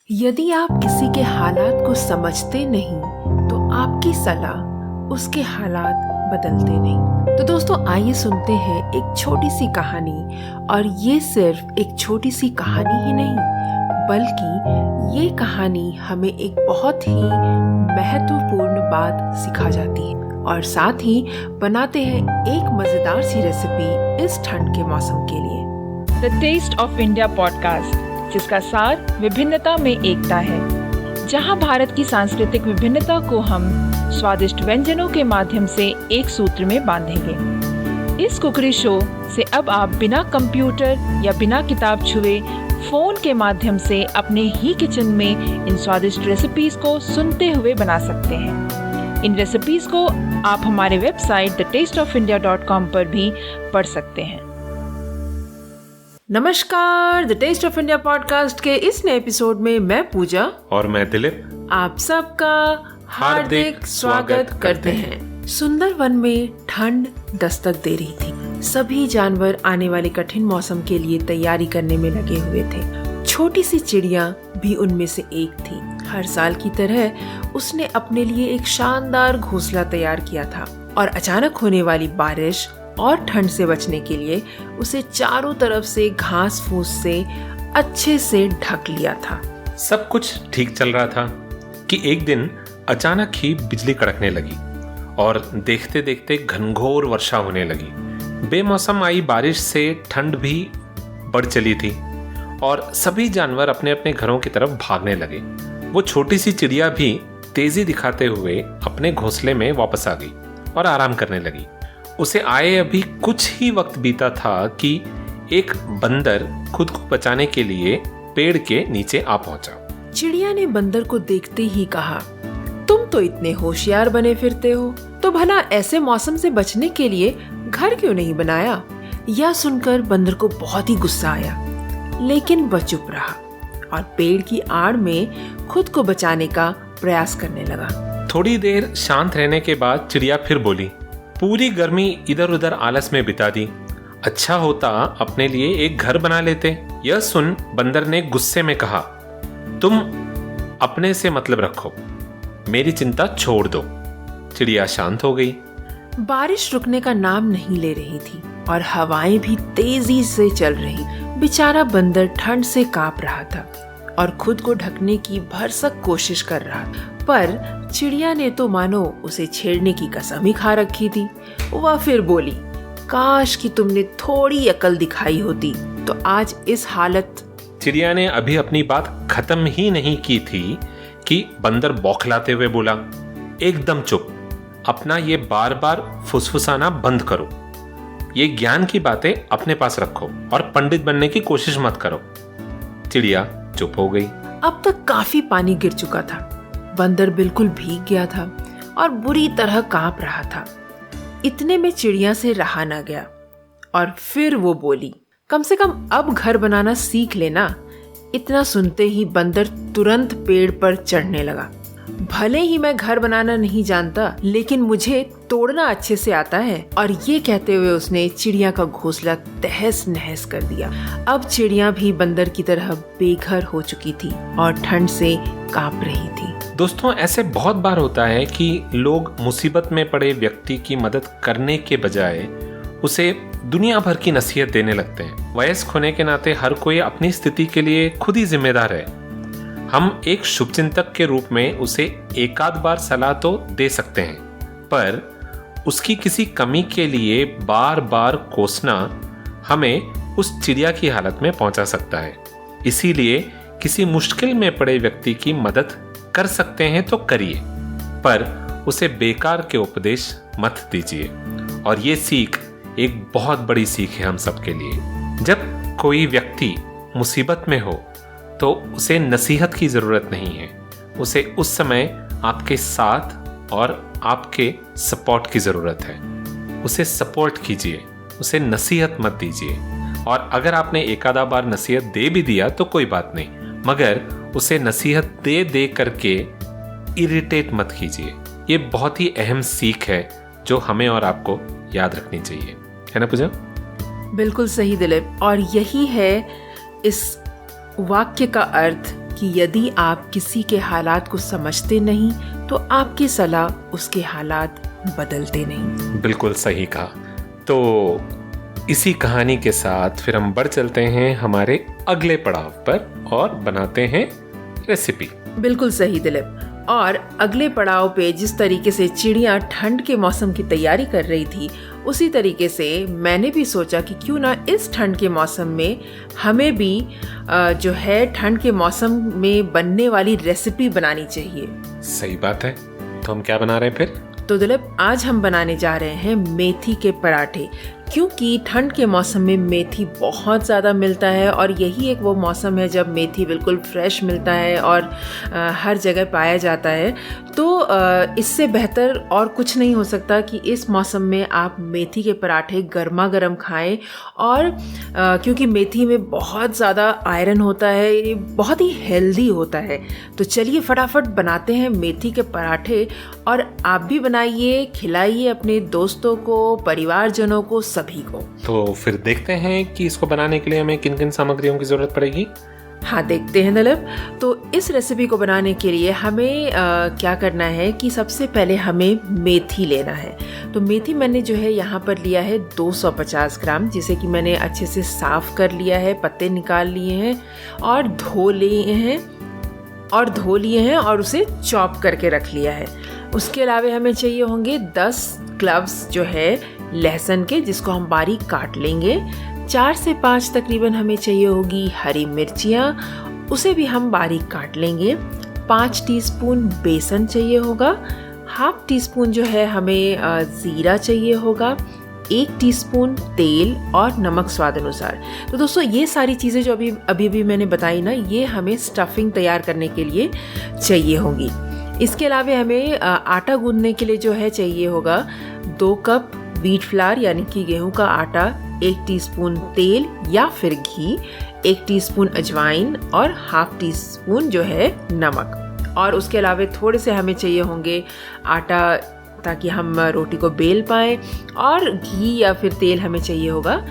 यदि आप किसी के हालात को समझते नहीं तो आपकी सलाह उसके हालात बदलते नहीं। तो दोस्तों आइए सुनते हैं एक छोटी सी कहानी। और ये सिर्फ एक छोटी सी कहानी ही नहीं बल्कि ये कहानी हमें एक बहुत ही महत्वपूर्ण बात सिखा जाती है और साथ ही बनाते हैं एक मजेदार सी रेसिपी इस ठंड के मौसम के लिए। The taste of India podcast, जिसका सार विभिन्नता में एकता है, जहां भारत की सांस्कृतिक विभिन्नता को हम स्वादिष्ट व्यंजनों के माध्यम से एक सूत्र में बांधेंगे। इस कुकरी शो से अब आप बिना कंप्यूटर या बिना किताब छुए फोन के माध्यम से अपने ही किचन में इन स्वादिष्ट रेसिपीज को सुनते हुए बना सकते हैं। इन रेसिपीज को आप हमारे वेबसाइट thetasteofindia.com पर भी पढ़ सकते हैं। नमस्कार, the taste of India podcast के इस नए एपिसोड में मैं पूजा और मैं दिलीप आप सबका हार्दिक स्वागत करते हैं। सुंदर वन में ठंड दस्तक दे रही थी। सभी जानवर आने वाले कठिन मौसम के लिए तैयारी करने में लगे हुए थे। छोटी सी चिड़िया भी उनमें से एक थी। हर साल की तरह उसने अपने लिए एक शानदार घोंसला तैयार किया था और अचानक होने वाली बारिश और ठंड से बचने के लिए उसे चारों तरफ से घास फूस से अच्छे से ढक लिया था। सब कुछ ठीक चल रहा था कि एक दिन अचानक ही बिजली कड़कने लगी और देखते देखते घनघोर वर्षा होने लगी। बेमौसम आई बारिश से ठंड भी बढ़ चली थी और सभी जानवर अपने अपने घरों की तरफ भागने लगे। वो छोटी सी चिड़िया भी तेजी दिखाते हुए अपने घोंसले में वापस आ गई और आराम करने लगी। उसे आए अभी कुछ ही वक्त बीता था कि एक बंदर खुद को बचाने के लिए पेड़ के नीचे आ पहुंचा। चिड़िया ने बंदर को देखते ही कहा, तुम तो इतने होशियार बने फिरते हो, तो भला ऐसे मौसम से बचने के लिए घर क्यों नहीं बनाया? यह सुनकर बंदर को बहुत ही गुस्सा आया, लेकिन वह चुप रहा और पेड़ की आड़ में खुद को बचाने का प्रयास करने लगा। थोड़ी देर शांत रहने के बाद चिड़िया फिर बोली, पूरी गर्मी इधर उधर आलस में बिता दी, अच्छा होता अपने लिए एक घर बना लेते। यह सुन बंदर ने गुस्से में कहा, तुम अपने से मतलब रखो, मेरी चिंता छोड़ दो। चिड़िया शांत हो गई। बारिश रुकने का नाम नहीं ले रही थी और हवाएं भी तेजी से चल रही। बेचारा बंदर ठंड से कांप रहा था और खुद को ढकने की भरसक कोशिश कर रहा था, पर चिड़िया ने तो मानो उसे छेड़ने की कसम ही खा रखी थी। वह फिर बोली, काश कि तुमने थोड़ी अकल दिखाई होती तो आज इस हालत। चिड़िया ने अभी अपनी बात खत्म ही नहीं की थी कि बंदर बौखलाते हुए बोला, एकदम चुप, अपना ये बार बार फुसफुसाना बंद करो। ये ज्ञान की बातें अपने पास रखो और पंडित बनने की कोशिश मत करो। चिड़िया चुप हो गई। अब तक काफी पानी गिर चुका था। बंदर बिल्कुल भीग गया था और बुरी तरह कांप रहा था। इतने में चिड़िया से रहा न गया और फिर वो बोली, कम से कम अब घर बनाना सीख लेना। इतना सुनते ही बंदर तुरंत पेड़ पर चढ़ने लगा। भले ही मैं घर बनाना नहीं जानता, लेकिन मुझे तोड़ना अच्छे से आता है। और ये कहते हुए उसने चिड़िया का घोंसला तहस नहस कर दिया। अब चिड़िया भी बंदर की तरह बेघर हो चुकी थी और ठंड से कांप रही थी। दोस्तों, ऐसे बहुत बार होता है कि लोग मुसीबत में पड़े व्यक्ति की मदद करने के बजाय उसे दुनिया भर की नसीहत देने लगते हैं। वयस्क होने के नाते हर कोई अपनी स्थिति के लिए खुद ही जिम्मेदार है। हम एक शुभचिंतक के रूप में उसे एकाध बार सलाह तो दे सकते हैं, पर उसकी किसी कमी के लिए बार बार कोसना हमें उस चिड़िया की हालत में पहुंचा सकता है। इसीलिए किसी मुश्किल में पड़े व्यक्ति की मदद कर सकते हैं तो करिए, पर उसे बेकार के उपदेश मत दीजिए। और ये सीख एक बहुत बड़ी सीख है हम सबके लिए। जब कोई व्यक्ति मुसीबत में हो तो उसे नसीहत की जरूरत नहीं है, उसे उस समय आपके साथ और आपके सपोर्ट की जरूरत है। उसे सपोर्ट कीजिए, उसे नसीहत मत दीजिए। और अगर आपने एकाधा बार नसीहत दे भी दिया तो कोई बात नहीं, मगर उसे नसीहत दे दे करके इरिटेट मत कीजिए। ये बहुत ही अहम सीख है जो हमें और आपको याद रखनी चाहिए, है ना पूजा? बिल्कुल सही दिलीप। और यही है इस वाक्य का अर्थ कि यदि आप किसी के हालात को समझते नहीं तो आपकी सलाह उसके हालात बदलते नहीं। बिल्कुल सही कहा। तो इसी कहानी के साथ फिर हम बढ़ चलते हैं हमारे अगले पड़ाव पर और बनाते हैं रेसिपी। बिल्कुल सही दिलीप। और अगले पड़ाव पे जिस तरीके से चिड़ियाँ ठंड के मौसम की तैयारी कर रही थी, उसी तरीके से मैंने भी सोचा कि क्यों ना इस ठंड के मौसम में हमें भी जो है ठंड के मौसम में बनने वाली रेसिपी बनानी चाहिए। सही बात है। तो हम क्या बना रहे हैं फिर? तो दिलीप, आज हम बनाने जा रहे हैं मेथी के पराठे, क्योंकि ठंड के मौसम में मेथी बहुत ज़्यादा मिलता है और यही एक वो मौसम है जब मेथी बिल्कुल फ्रेश मिलता है और हर जगह पाया जाता है। तो इससे बेहतर और कुछ नहीं हो सकता कि इस मौसम में आप मेथी के पराठे गर्मा गर्म खाएं। और क्योंकि मेथी में बहुत ज़्यादा आयरन होता है, ये बहुत ही हेल्दी होता है। तो चलिए फटाफट बनाते हैं मेथी के पराठे, और आप भी बनाइए, खिलाइए अपने दोस्तों को, परिवारजनों को, सभी को। तो फिर देखते हैं कि इसको बनाने के लिए हमें किन किन सामग्रियों की जरूरत पड़ेगी। हाँ, देखते हैं दिलीप। तो इस रेसिपी को बनाने के लिए हमें क्या करना है कि सबसे पहले हमें मेथी लेना है। तो मेथी मैंने जो है यहाँ पर लिया है 250 ग्राम, जिसे कि मैंने अच्छे से साफ कर लिया है, पत्ते निकाल लिए हैं और धो लिए हैं और उसे चॉप करके रख लिया है। उसके अलावा हमें चाहिए होंगे 10 क्लव्स जो है लहसुन के, जिसको हम बारीक काट लेंगे। 4 से 5 तकरीबन हमें चाहिए होगी हरी मिर्चियाँ, उसे भी हम बारीक काट लेंगे। 5 टीस्पून बेसन चाहिए होगा। हाफ टीस्पून जो है हमें ज़ीरा चाहिए होगा। 1 टीस्पून तेल और नमक स्वाद अनुसार। तो दोस्तों, ये सारी चीज़ें जो अभी मैंने बताई ना, ये हमें स्टफिंग तैयार करने के लिए चाहिए होंगी। इसके अलावा हमें आटा गूंदने के लिए जो है चाहिए होगा 2 कप व्हीट फ्लावर यानी कि गेहूं का आटा, 1 टीस्पून तेल या फिर घी, 1 टीस्पून अजवाइन और हाफ टीस्पून जो है नमक। और उसके अलावा थोड़े से हमें चाहिए होंगे आटा ताकि हम रोटी को बेल पाएं, और घी या फिर तेल हमें चाहिए होगा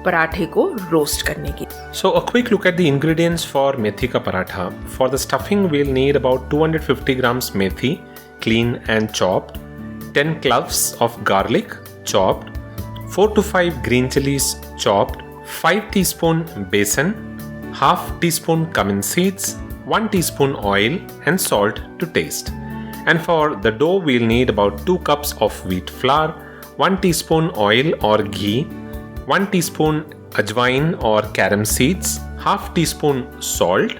पराठे को रोस्ट करने की। So a quick look at the ingredients for methi ka paratha. For the stuffing we'll need about 250 grams methi, clean and chopped, 10 cloves of garlic, chopped, 4 to 5 green chilies, chopped, 5 teaspoon besan, half teaspoon cumin seeds, 1 teaspoon oil and salt to taste. And for the dough we'll need about 2 cups of wheat flour, 1 teaspoon oil or ghee, 1 teaspoon ajwain or carom seeds, half teaspoon salt,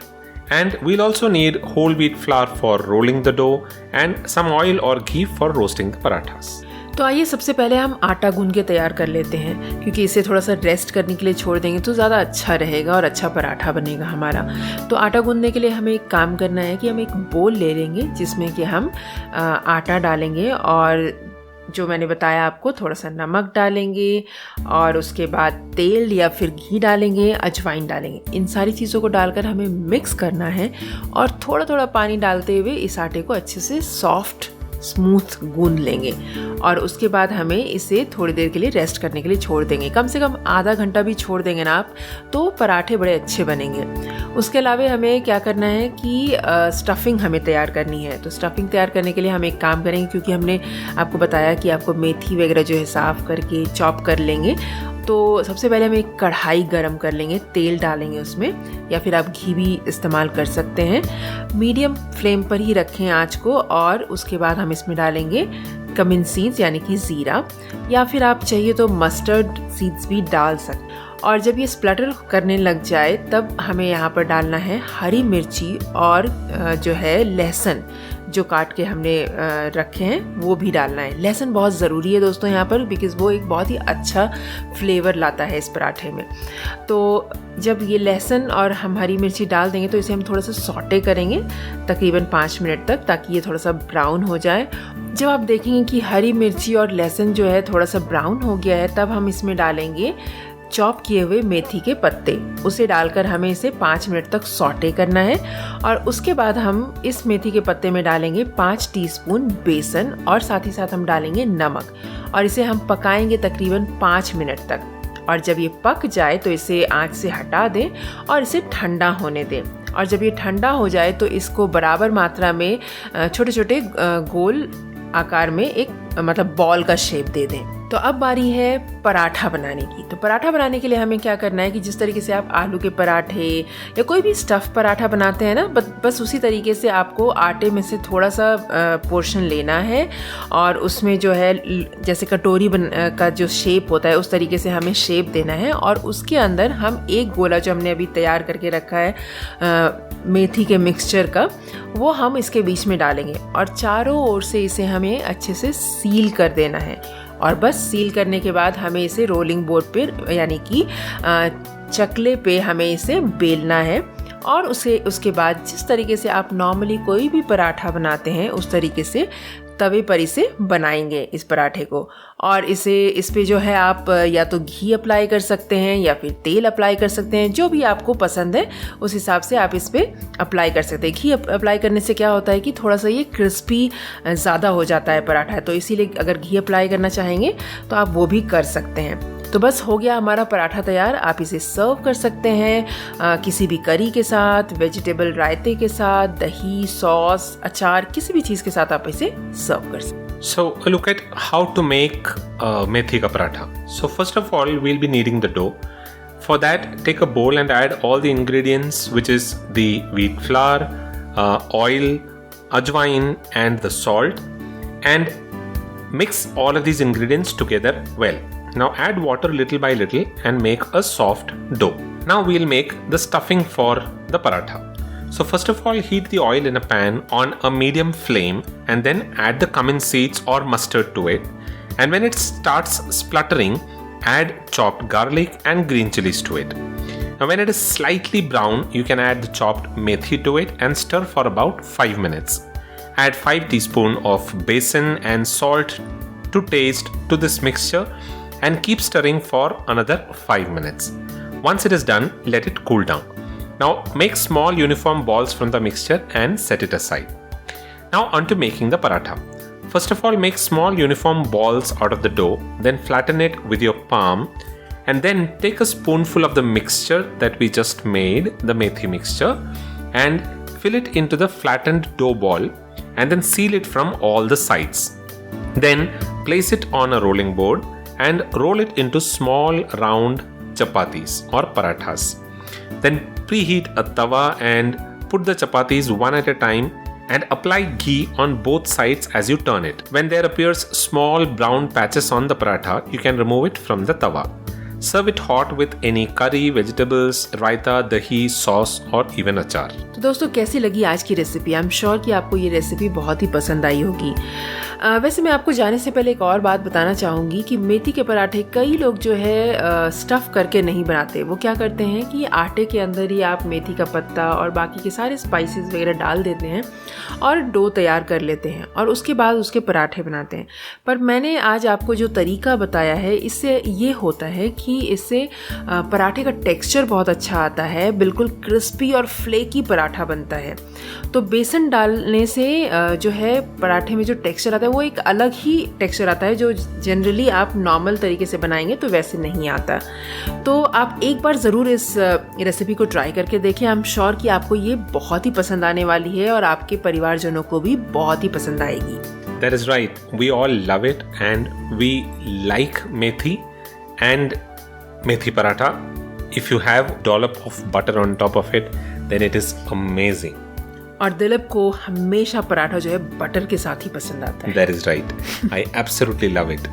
and we'll also need whole wheat flour for rolling the dough and some oil or ghee for roasting the parathas. तो आइए सबसे पहले हम आटा गूंद के तैयार कर लेते हैं, क्योंकि इसे थोड़ा सा रेस्ट करने के लिए छोड़ देंगे तो ज़्यादा अच्छा रहेगा और अच्छा पराठा बनेगा हमारा। तो आटा गूंदने के लिए हमें एक काम करना है कि हम एक बोल ले लेंगे जिसमें कि हम आटा डालेंगे और जो मैंने बताया आपको थोड़ा सा नमक डालेंगे और उसके बाद तेल या फिर घी डालेंगे, अजवाइन डालेंगे। इन सारी चीज़ों को डालकर हमें मिक्स करना है और थोड़ा थोड़ा पानी डालते हुए इस आटे को अच्छे से सॉफ्ट स्मूथ गूंद लेंगे और उसके बाद हमें इसे थोड़ी देर के लिए रेस्ट करने के लिए छोड़ देंगे। कम से कम आधा घंटा भी छोड़ देंगे ना आप, तो पराठे बड़े अच्छे बनेंगे। उसके अलावा हमें क्या करना है कि स्टफिंग हमें तैयार करनी है। तो स्टफिंग तैयार करने के लिए हम एक काम करेंगे, क्योंकि हमने आपको बताया कि आपको मेथी वगैरह जो है साफ़ करके चॉप कर लेंगे। तो सबसे पहले हम एक कढ़ाई गरम कर लेंगे, तेल डालेंगे उसमें, या फिर आप घी भी इस्तेमाल कर सकते हैं। मीडियम फ्लेम पर ही रखें आंच को और उसके बाद हम इसमें डालेंगे कमिन सीड्स यानी कि ज़ीरा, या फिर आप चाहिए तो मस्टर्ड सीड्स भी डाल सकते हैं। और जब ये स्प्लटर करने लग जाए तब हमें यहाँ पर डालना है हरी मिर्ची और जो है लहसुन जो काट के हमने रखे हैं वो भी डालना है। लहसुन बहुत ज़रूरी है दोस्तों यहाँ पर, बिकॉज़ वो एक बहुत ही अच्छा फ्लेवर लाता है इस पराठे में। तो जब ये लहसुन और हम हरी मिर्ची डाल देंगे तो इसे हम थोड़ा सा सॉटे करेंगे तकरीबन 5 मिनट तक, ताकि ये थोड़ा सा ब्राउन हो जाए। जब आप देखेंगे कि हरी मिर्ची और लहसुन जो है थोड़ा सा ब्राउन हो गया है, तब हम इसमें डालेंगे चॉप किए हुए मेथी के पत्ते। उसे डालकर हमें इसे 5 मिनट तक सॉटे करना है और उसके बाद हम इस मेथी के पत्ते में डालेंगे 5 टीस्पून बेसन और साथ ही साथ हम डालेंगे नमक और इसे हम पकाएंगे तकरीबन 5 मिनट तक। और जब ये पक जाए तो इसे आंच से हटा दें और इसे ठंडा होने दें। और जब ये ठंडा हो जाए तो इसको बराबर मात्रा में छोटे छोटे गोल आकार में एक मतलब बॉल का शेप दे दें। तो अब बारी है पराठा बनाने की। तो पराठा बनाने के लिए हमें क्या करना है कि जिस तरीके से आप आलू के पराठे या कोई भी स्टफ़ पराठा बनाते हैं ना, बस उसी तरीके से आपको आटे में से थोड़ा सा पोर्शन लेना है और उसमें जो है जैसे कटोरी का जो शेप होता है उस तरीके से हमें शेप देना है। और उसके अंदर हम एक गोला जो हमने अभी तैयार करके रखा है मेथी के मिक्सचर का, वो हम इसके बीच में डालेंगे और चारों ओर से इसे हमें अच्छे से सील कर देना है। और बस सील करने के बाद हमें इसे रोलिंग बोर्ड पे यानी कि चकले पे हमें इसे बेलना है। और उसके बाद जिस तरीके से आप नॉर्मली कोई भी पराठा बनाते हैं उस तरीके से तवे पर इसे बनाएंगे इस पराठे को। और इस पे जो है आप या तो घी अप्लाई कर सकते हैं या फिर तेल अप्लाई कर सकते हैं, जो भी आपको पसंद है उस हिसाब से आप इस पे अप्लाई कर सकते हैं। घी अप्लाई करने से क्या होता है कि थोड़ा सा ये क्रिस्पी ज़्यादा हो जाता है पराठा, तो इसीलिए अगर घी अप्लाई करना चाहेंगे तो आप वो भी कर सकते हैं। तो बस हो गया हमारा पराठा तैयार। आप इसे सर्व कर सकते हैं किसी भी करी के साथ, वेजिटेबल रायते के साथ, दही, सॉस, अचार, किसी भी चीज़ के साथ आप इसे सर्व कर सकते हैं। So look at how to make methi ka paratha. So first of all, we'll be needing the dough. For that, take a bowl and add all the ingredients, which is the wheat flour, oil, ajwain and the salt, and mix all of these ingredients together well. Now add water little by little and make a soft dough. Now we'll make the stuffing for the paratha. So first of all, heat the oil in a pan on a medium flame and then add the cumin seeds or mustard to it. And when it starts spluttering, add chopped garlic and green chilies to it. Now when it is slightly brown, you can add the chopped methi to it and stir for about 5 minutes. Add 5 teaspoons of besan and salt to taste to this mixture and keep stirring for another 5 minutes. Once it is done, let it cool down. Now make small uniform balls from the mixture and set it aside. Now on to making the paratha. First of all, make small uniform balls out of the dough, then flatten it with your palm and then take a spoonful of the mixture that we just made, the methi mixture, and fill it into the flattened dough ball and then seal it from all the sides. Then place it on a rolling board and roll it into small round chapatis or parathas. Then preheat a tawa and put the chapatis one at a time and apply ghee on both sides as you turn it. When there appears small brown patches on the paratha, you can remove it from the tawa. Serve it hot with any curry, vegetables, raita, dahi, sauce और even अचार। तो दोस्तों कैसी लगी आज की recipe? I am sure कि आपको ये रेसिपी बहुत ही पसंद आई होगी। वैसे मैं आपको जाने से पहले एक और बात बताना चाहूँगी कि मेथी के पराठे कई लोग जो है स्टफ़ करके नहीं बनाते। वो क्या करते हैं कि आटे के अंदर ही आप मेथी का पत्ता और बाकी के सारे स्पाइसेस वगैरह डाल देते हैं और डो तैयार कर लेते हैं और उसके बाद उसके पराठे बनाते हैं। पर मैंने आज आपको जो तरीका बताया है इससे ये होता है कि इससे पराठे का टेक्सचर बहुत अच्छा आता है, बिल्कुल क्रिस्पी और फ्लेकी पराठा बनता है। तो बेसन डालने से जो है पराठे में जो टेक्सचर आता है वो एक अलग ही टेक्सचर आता है, जो जनरली आप नॉर्मल तरीके से बनाएंगे तो वैसे नहीं आता। तो आप एक बार ज़रूर इस रेसिपी को ट्राई करके देखें। आई एम श्योर कि आपको ये बहुत ही पसंद आने वाली है और आपके परिवारजनों को भी बहुत ही पसंद आएगी। That is right. We all love it and we like methi and methi paratha. If you have dollop of butter on top of it, then it is amazing. और दिलीप को हमेशा पराठा जो है बटर के साथ ही पसंद आता है। That is right. I absolutely love it.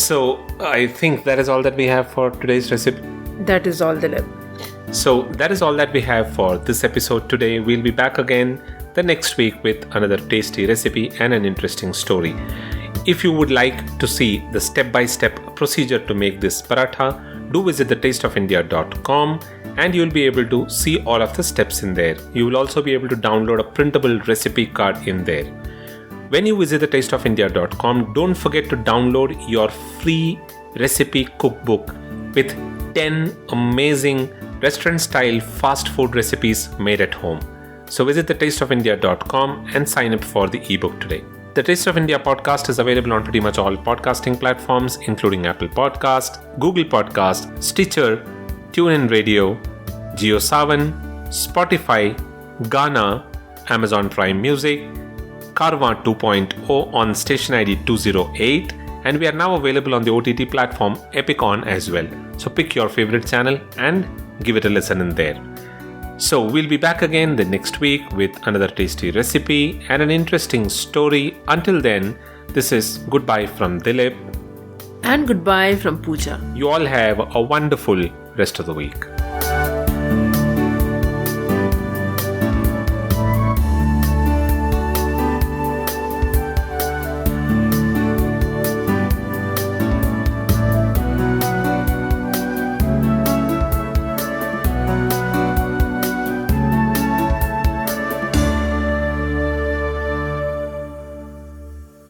So I think that is all that we have for today's recipe. That is all, Dilip. So that is all that we have for this episode today. We'll be back again the next week with another tasty recipe and an interesting story. If you would like to see the step-by-step procedure to make this paratha, do visit thetasteofindia.com and you'll be able to see all of the steps in there. You will also be able to download a printable recipe card in there. When you visit thetasteofindia.com, don't forget to download your free recipe cookbook with 10 amazing restaurant-style fast food recipes made at home. So visit thetasteofindia.com and sign up for the ebook today. The Taste of India podcast is available on pretty much all podcasting platforms, including Apple Podcast, Google Podcast, Stitcher, TuneIn Radio, JioSaavn, Spotify, Gaana, Amazon Prime Music, Carvaan 2.0 on station ID 208, and we are now available on the OTT platform Epicon as well. So pick your favorite channel and give it a listen in there. So we'll be back again the next week with another tasty recipe and an interesting story. Until then, this is goodbye from Dilip. And goodbye from Pooja. You all have a wonderful rest of the week.